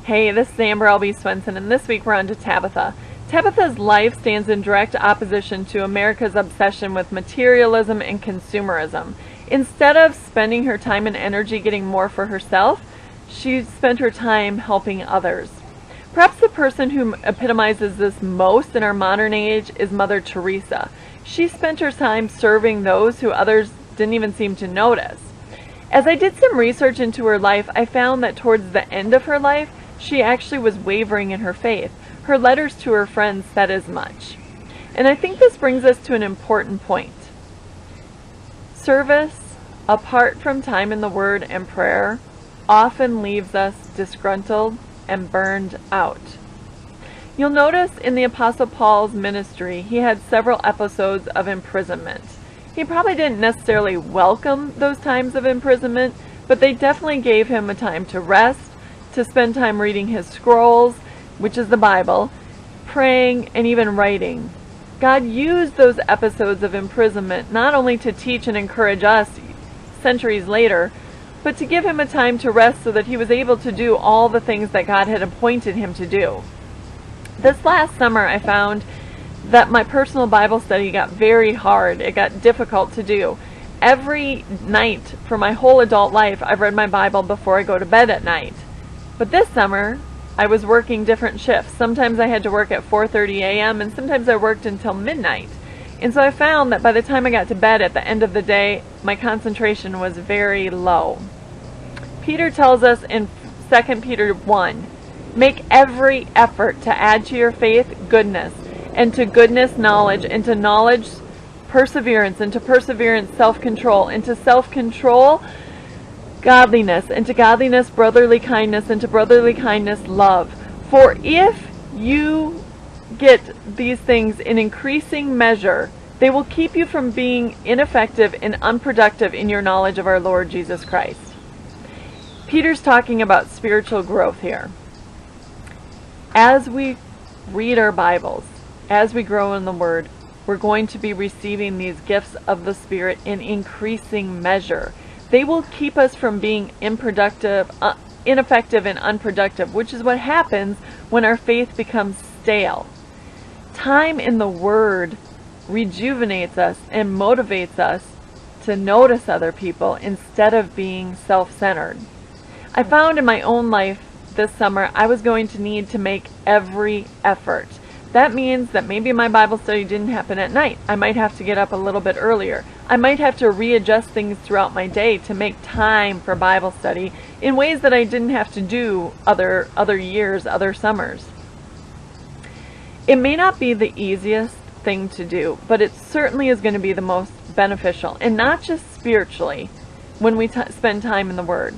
Hey, this is Albee, Swenson, and this week we're on to Tabitha. Tabitha's life stands in direct opposition to America's obsession with materialism and consumerism. Instead of spending her time and energy getting more for herself, she spent her time helping others. Perhaps the person who epitomizes this most in our modern age is Mother Teresa. She spent her time serving those who others didn't even seem to notice. As I did some research into her life, I found that towards the end of her life, she actually was wavering in her faith. Her letters to her friends said as much. And I think this brings us to an important point. Service, apart from time in the Word and prayer, often leaves us disgruntled and burned out. You'll notice in the Apostle Paul's ministry, he had several episodes of imprisonment. He probably didn't necessarily welcome those times of imprisonment, but they definitely gave him a time to rest, to spend time reading his scrolls, which is the Bible, praying, and even writing. God used those episodes of imprisonment not only to teach and encourage us centuries later, but to give him a time to rest so that he was able to do all the things that God had appointed him to do. This last summer I found that my personal Bible study got very hard. It got difficult to do. Every night for my whole adult life, I've read my Bible before I go to bed at night. But this summer, I was working different shifts. Sometimes I had to work at 4:30 a.m. and sometimes I worked until midnight. And so I found that by the time I got to bed at the end of the day, my concentration was very low. Peter tells us in 2 Peter 1, make every effort to add to your faith goodness, and to goodness knowledge, and to knowledge perseverance, and to perseverance self-control, and to self-control godliness, and to godliness brotherly kindness, and to brotherly kindness love. For if you get these things in increasing measure, they will keep you from being ineffective and unproductive in your knowledge of our Lord Jesus Christ. Peter's talking about spiritual growth here. As we read our Bibles, as we grow in the Word, we're going to be receiving these gifts of the Spirit in increasing measure. They will keep us from being ineffective and unproductive, which is what happens when our faith becomes stale. Time in the Word rejuvenates us and motivates us to notice other people instead of being self-centered. I found in my own life this summer I was going to need to make every effort. That means that maybe my Bible study didn't happen at night. I might have to get up a little bit earlier. I might have to readjust things throughout my day to make time for Bible study in ways that I didn't have to do other years, other summers. It may not be the easiest thing to do, but it certainly is going to be the most beneficial, and not just spiritually when we spend time in the Word.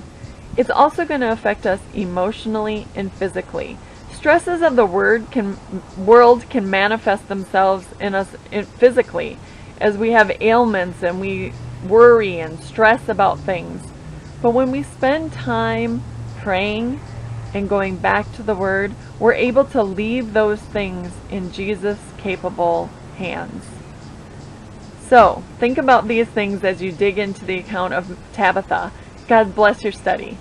It's also going to affect us emotionally and physically. Stresses of the world can manifest themselves in us physically as we have ailments and we worry and stress about things. But when we spend time praying and going back to the Word, we're able to leave those things in Jesus' capable hands. So, think about these things as you dig into the account of Tabitha. God bless your study.